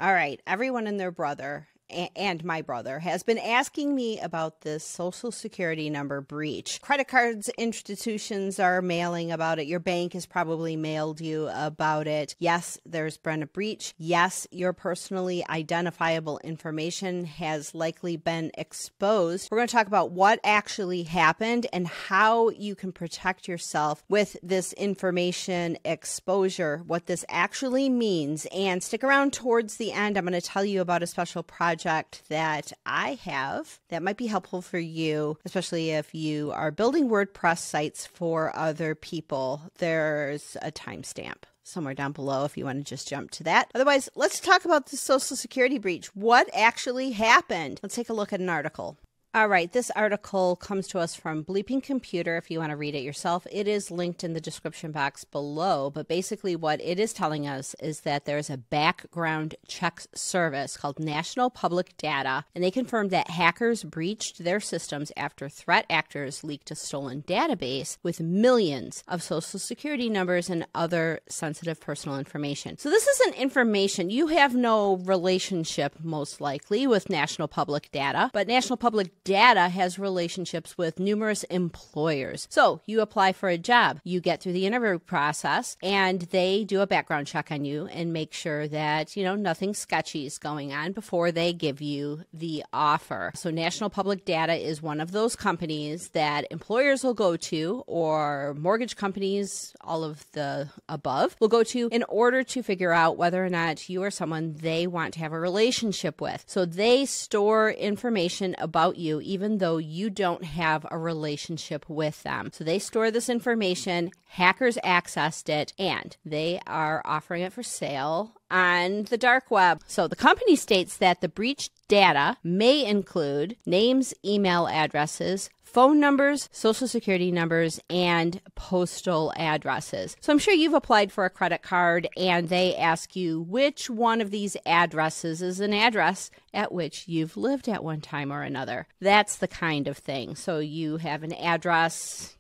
All right, everyone and their brother and my brother has been asking me about this Social Security number breach. Credit cards institutions are mailing about it. Your bank has probably mailed you about it. Yes, there's been a breach. Yes, your personally identifiable information has likely been exposed. We're going to talk about what actually happened and how you can protect yourself with this information exposure, what this actually means. And stick around towards the end. I'm going to tell you about a special project that I have that might be helpful for you, especially if you are building WordPress sites for other people. There's a timestamp somewhere down below if you want to just jump to that. Otherwise, let's talk about the Social Security breach. What actually happened? Let's take a look at an article. All right, this article comes to us from Bleeping Computer. If you want to read it yourself, it is linked in the description box below. But basically what it is telling us is that there's a background check service called National Public Data, and they confirmed that hackers breached their systems after threat actors leaked a stolen database with millions of Social Security numbers and other sensitive personal information. So this isn't information. You have no relationship, most likely, with National Public Data, but National Public Data has relationships with numerous employers. So you apply for a job, you get through the interview process, and they do a background check on you and make sure that, nothing sketchy is going on before they give you the offer. So National Public Data is one of those companies that employers will go to, or mortgage companies, all of the above, will go to in order to figure out whether or not you are someone they want to have a relationship with. So they store information about you even though you don't have a relationship with them. So they store this information, hackers accessed it, and they are offering it for sale on the dark web. So the company states that the breached data may include names, email addresses, phone numbers, Social Security numbers, and postal addresses. So I'm sure you've applied for a credit card and they ask you which one of these addresses is an address at which you've lived at one time or another. That's the kind of thing. So you have an address,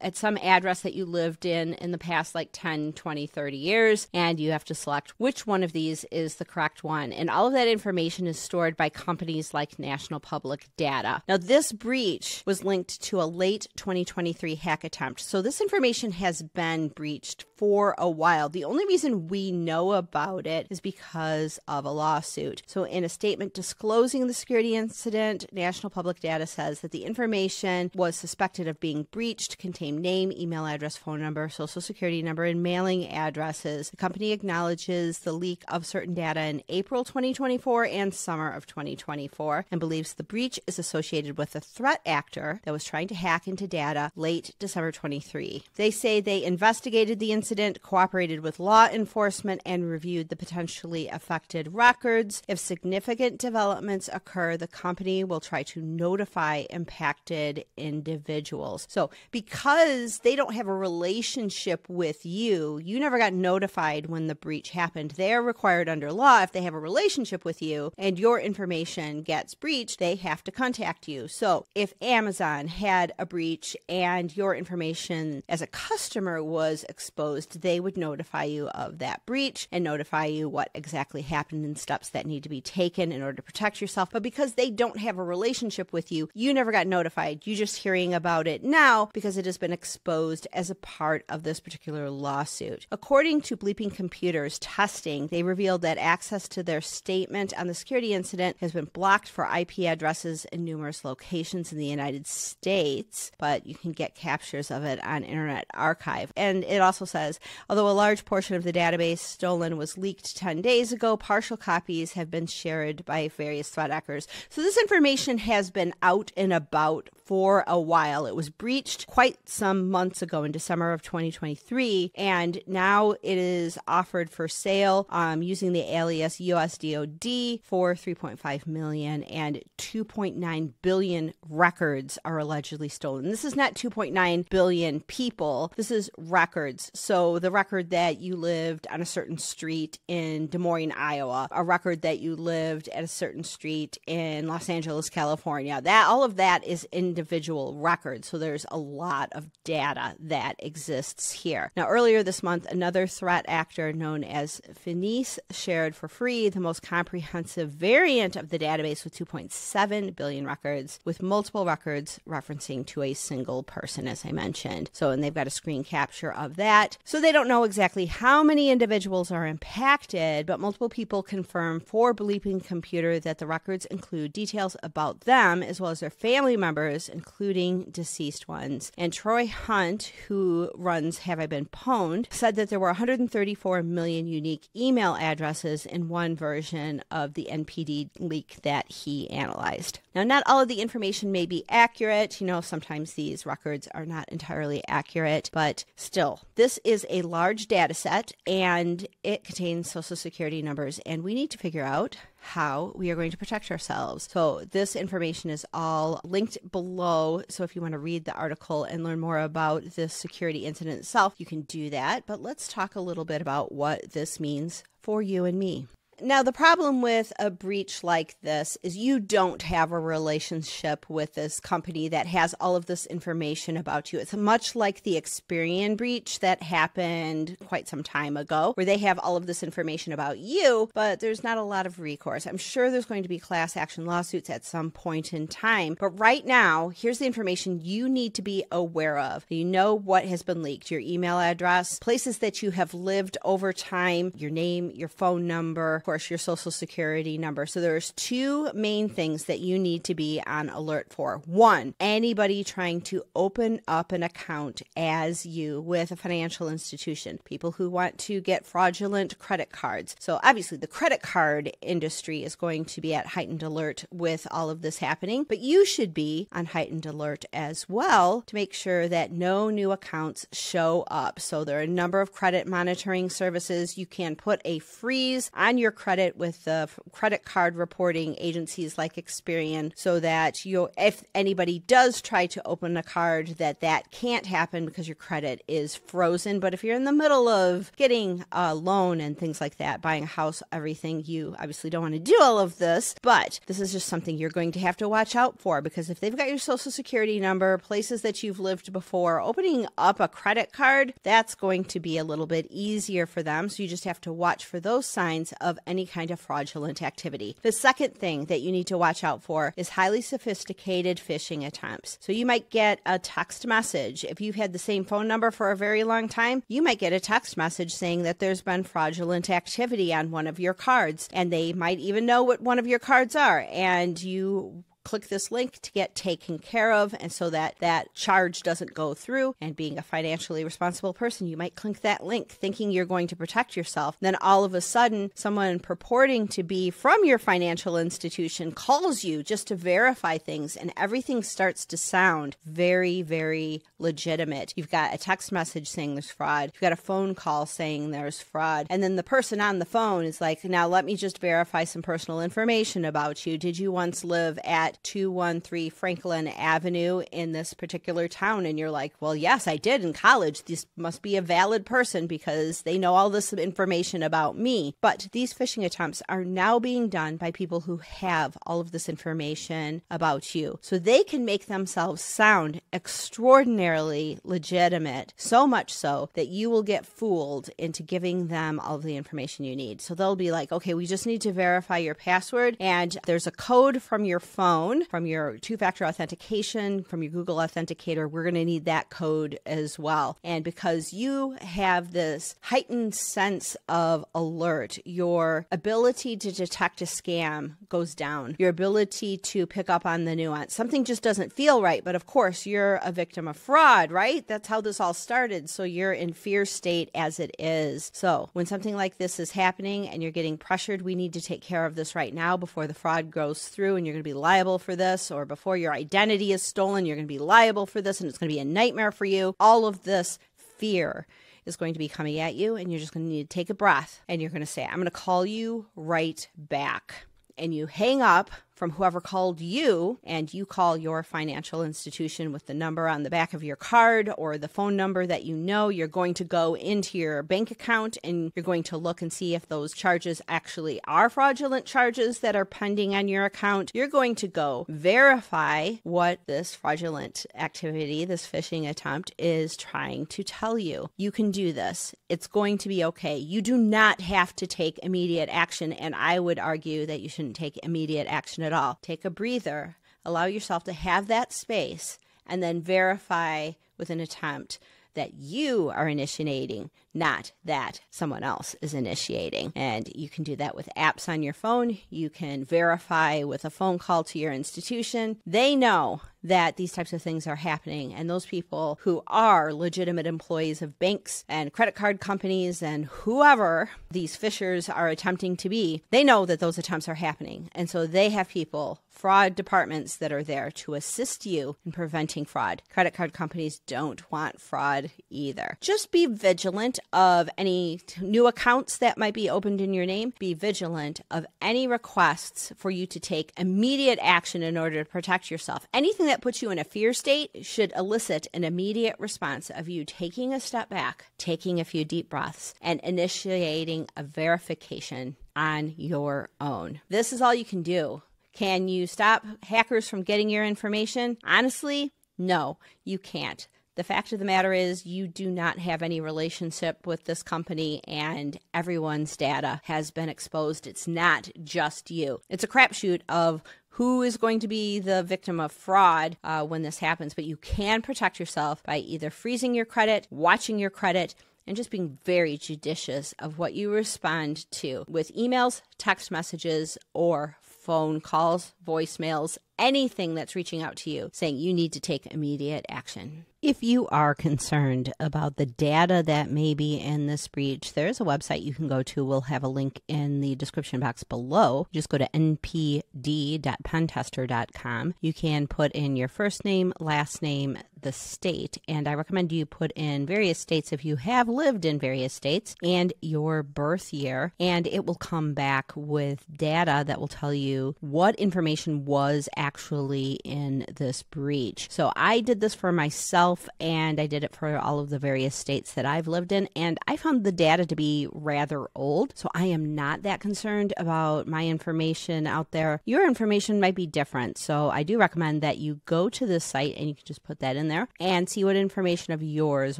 at some address that you lived in the past like 10, 20, 30 years, and you have to select which one of these is the correct one. And all of that information is stored by companies like National Public Data. Now, this breach was linked to a late 2023 hack attempt. So this information has been breached for a while. The only reason we know about it is because of a lawsuit. So in a statement disclosing the security incident, National Public Data says that the information was suspected of being breached, contained name, email address, phone number, Social Security number, and mailing addresses. The company acknowledges the leak of certain data in April 2024 and summer of 2024 and believes the breach is associated with a threat actor that was trying to hack into data late December 23. They say they investigated the incident, cooperated with law enforcement, and reviewed the potentially affected records. If significant developments occur, the company will try to notify impacted individuals. So because they don't have a relationship with you, you never got notified when the breach happened. They are required under law, if they have a relationship with you and your information gets breached, they have to contact you. So if Amazon had a breach and your information as a customer was exposed, they would notify you of that breach and notify you what exactly happened and steps that need to be taken in order to protect yourself. But because they don't have a relationship with you, you never got notified. You're just hearing about it now because it has been exposed as a part of this particular lawsuit. According to Bleeping Computer's testing, they revealed that access to their statement on the security incident has been blocked for IP addresses in numerous locations in the United States, but you can get captures of it on Internet Archive. And it also says, although a large portion of the database stolen was leaked 10 days ago, partial copies have been shared by various threat actors. So this information has been out and about for a while. It was breached quite some months ago in December of 2023, and now it is offered for sale using the alias USDOD for $3.5 million, and 2.9 billion records are allegedly stolen. This is not 2.9 billion people. This is records. So the record that you lived on a certain street in Des Moines, Iowa, a record that you lived at a certain street in Los Angeles, California, all of that is in individual records. So there's a lot of data that exists here. Now, earlier this month, another threat actor known as Finis shared for free the most comprehensive variant of the database with 2.7 billion records, with multiple records referencing to a single person, as I mentioned. So, and they've got a screen capture of that. So they don't know exactly how many individuals are impacted, but multiple people confirm for Bleeping Computer that the records include details about them as well as their family members, including deceased ones. And Troy Hunt, who runs Have I Been Pwned, said that there were 134 million unique email addresses in one version of the NPD leak that he analyzed. Now, not all of the information may be accurate. Sometimes these records are not entirely accurate, but still, this is a large data set and it contains Social Security numbers, and we need to figure out how we are going to protect ourselves. So this information is all linked below. So if you want to read the article and learn more about this security incident itself, you can do that. But let's talk a little bit about what this means for you and me. Now, the problem with a breach like this is you don't have a relationship with this company that has all of this information about you. It's much like the Experian breach that happened quite some time ago, where they have all of this information about you, but there's not a lot of recourse. I'm sure there's going to be class action lawsuits at some point in time, but right now, here's the information you need to be aware of. You know what has been leaked: your email address, places that you have lived over time, your name, your phone number, of course, your Social Security number. So there's two main things that you need to be on alert for. One, anybody trying to open up an account as you with a financial institution. People who want to get fraudulent credit cards. So obviously the credit card industry is going to be at heightened alert with all of this happening, but you should be on heightened alert as well to make sure that no new accounts show up. So there are a number of credit monitoring services. You can put a freeze on your credit with the credit card reporting agencies like Experian, so that if anybody does try to open a card, that can't happen because your credit is frozen. But if you're in the middle of getting a loan and things like that, buying a house, everything, you obviously don't want to do all of this, but this is just something you're going to have to watch out for, because if they've got your Social Security number, places that you've lived before, opening up a credit card, that's going to be a little bit easier for them. So you just have to watch for those signs of any kind of fraudulent activity. The second thing that you need to watch out for is highly sophisticated phishing attempts. So you might get a text message. If you've had the same phone number for a very long time, you might get a text message saying that there's been fraudulent activity on one of your cards, and they might even know what one of your cards are, and you click this link to get taken care of, and so that charge doesn't go through. And being a financially responsible person, you might click that link thinking you're going to protect yourself. Then all of a sudden, someone purporting to be from your financial institution calls you just to verify things, and everything starts to sound very, very legitimate. You've got a text message saying there's fraud. You've got a phone call saying there's fraud. And then the person on the phone is like, now let me just verify some personal information about you. Did you once live at 213 Franklin Avenue in this particular town? And you're like, well, yes, I did in college. This must be a valid person because they know all this information about me. But these phishing attempts are now being done by people who have all of this information about you. So they can make themselves sound extraordinarily legitimate, so much so that you will get fooled into giving them all of the information you need. So they'll be like, okay, we just need to verify your password, and there's a code from your phone, from your two-factor authentication, from your Google Authenticator. We're going to need that code as well. And because you have this heightened sense of alert, your ability to detect a scam goes down. Your ability to pick up on the nuance. Something just doesn't feel right, but of course you're a victim of fraud, right? That's how this all started. So you're in fear state as it is. So when something like this is happening and you're getting pressured, we need to take care of this right now before the fraud goes through and you're going to be liable for this, or before your identity is stolen, you're going to be liable for this and it's going to be a nightmare for you. All of this fear is going to be coming at you, and you're just going to need to take a breath, and you're going to say, I'm going to call you right back. And you hang up from whoever called you, and you call your financial institution with the number on the back of your card or the phone number that you know, you're going to go into your bank account and you're going to look and see if those charges actually are fraudulent charges that are pending on your account. You're going to go verify what this fraudulent activity, this phishing attempt, is trying to tell you. You can do this. It's going to be okay. You do not have to take immediate action, and I would argue that you shouldn't take immediate action at all. Take a breather, allow yourself to have that space, and then verify with an attempt that you are initiating, not that someone else is initiating. And you can do that with apps on your phone. You can verify with a phone call to your institution. They know that these types of things are happening. And those people who are legitimate employees of banks and credit card companies and whoever these phishers are attempting to be, they know that those attempts are happening. And so they have people, fraud departments that are there to assist you in preventing fraud. Credit card companies don't want fraud either. Just be vigilant of any new accounts that might be opened in your name. Be vigilant of any requests for you to take immediate action in order to protect yourself. Anything that puts you in a fear state should elicit an immediate response of you taking a step back, taking a few deep breaths, and initiating a verification on your own. This is all you can do. Can you stop hackers from getting your information? Honestly, no, you can't. The fact of the matter is you do not have any relationship with this company, and everyone's data has been exposed. It's not just you. It's a crapshoot of who is going to be the victim of fraud when this happens, but you can protect yourself by either freezing your credit, watching your credit, and just being very judicious of what you respond to with emails, text messages, or phone calls, voicemails, anything that's reaching out to you saying you need to take immediate action. If you are concerned about the data that may be in this breach, there's a website you can go to. We'll have a link in the description box below. Just go to npd.pentester.com. You can put in your first name, last name, the state, and I recommend you put in various states if you have lived in various states, and your birth year, and it will come back with data that will tell you what information was actually in this breach. So I did this for myself, and I did it for all of the various states that I've lived in, and I found the data to be rather old, so I am not that concerned about my information out there. Your information might be different, so I do recommend that you go to this site and you can just put that in there and see what information of yours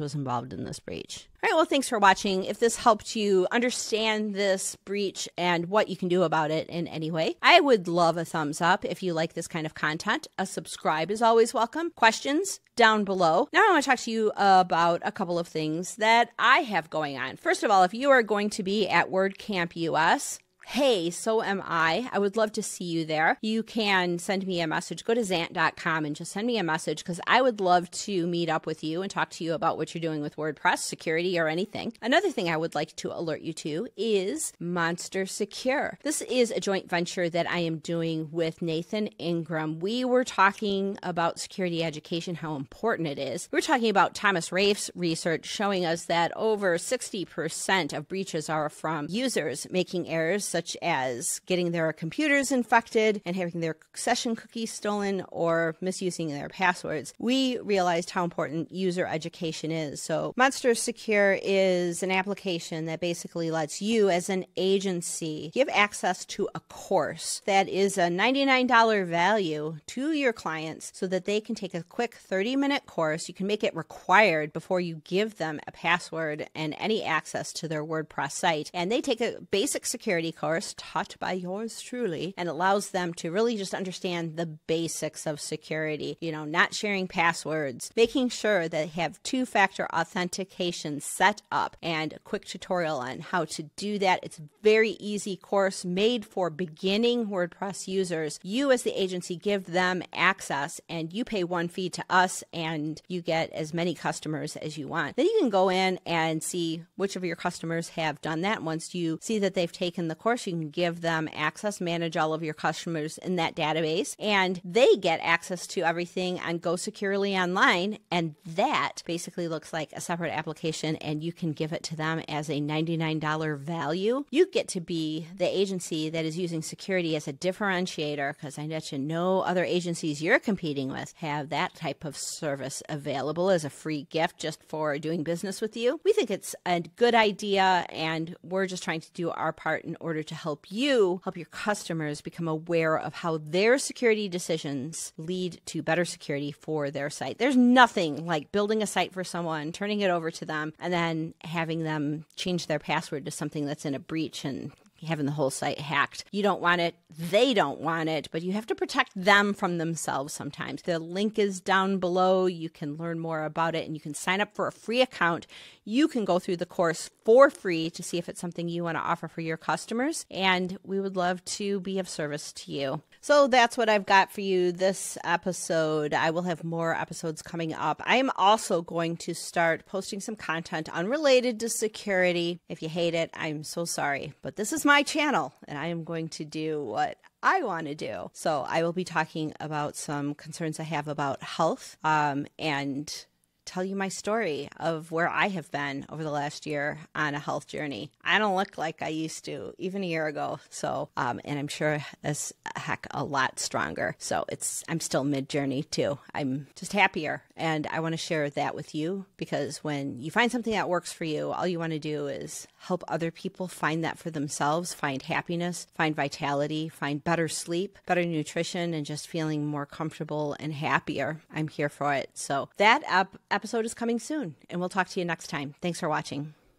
was involved in this breach. All right, well, thanks for watching. If this helped you understand this breach and what you can do about it in any way, I would love a thumbs up if you like this kind of content. A subscribe is always welcome. Questions down below. Now I want to talk to you about a couple of things that I have going on. First of all, if you are going to be at WordCamp US, hey, so am I. I would love to see you there. You can send me a message. Go to Zant.com and just send me a message because I would love to meet up with you and talk to you about what you're doing with WordPress, security, or anything. Another thing I would like to alert you to is Monster Secure. This is a joint venture that I am doing with Nathan Ingram. We were talking about security education, how important it is. We're talking about Thomas Rafe's research showing us that over 60% of breaches are from users making errors such as getting their computers infected and having their session cookies stolen or misusing their passwords. We realized how important user education is. So Monster Secure is an application that basically lets you as an agency give access to a course that is a $99 value to your clients so that they can take a quick 30-minute course. You can make it required before you give them a password and any access to their WordPress site. And they take a basic security course taught by yours truly and allows them to really just understand the basics of security, you know, not sharing passwords, making sure that they have two-factor authentication set up, and a quick tutorial on how to do that. It's a very easy course made for beginning WordPress users. You as the agency give them access and you pay one fee to us and you get as many customers as you want. Then you can go in and see which of your customers have done that. Once you see that they've taken the course, Salesforce. You can give them access, manage all of your customers in that database, and they get access to everything on Go Securely Online. And that basically looks like a separate application, and you can give it to them as a $99 value. You get to be the agency that is using security as a differentiator, because I bet you no other agencies you're competing with have that type of service available as a free gift just for doing business with you. We think it's a good idea, and we're just trying to do our part in order to help your customers become aware of how their security decisions lead to better security for their site. There's nothing like building a site for someone, turning it over to them, and then having them change their password to something that's in a breach and having the whole site hacked. You don't want it. They don't want it, but you have to protect them from themselves sometimes. The link is down below. You can learn more about it, and you can sign up for a free account. You can go through the course for free to see if it's something you want to offer for your customers, and we would love to be of service to you. So that's what I've got for you this episode. I will have more episodes coming up. I am also going to start posting some content unrelated to security. If you hate it, I'm so sorry, but this is my channel, and I am going to do what I want to do. So I will be talking about some concerns I have about health, and tell you my story of where I have been over the last year on a health journey. I don't look like I used to even a year ago. So, and I'm sure as heck a lot stronger. So I'm still mid-journey too. I'm just happier, and I want to share that with you, because when you find something that works for you, all you want to do is help other people find that for themselves, find happiness, find vitality, find better sleep, better nutrition, and just feeling more comfortable and happier. I'm here for it. So that episode is coming soon, and we'll talk to you next time. Thanks for watching.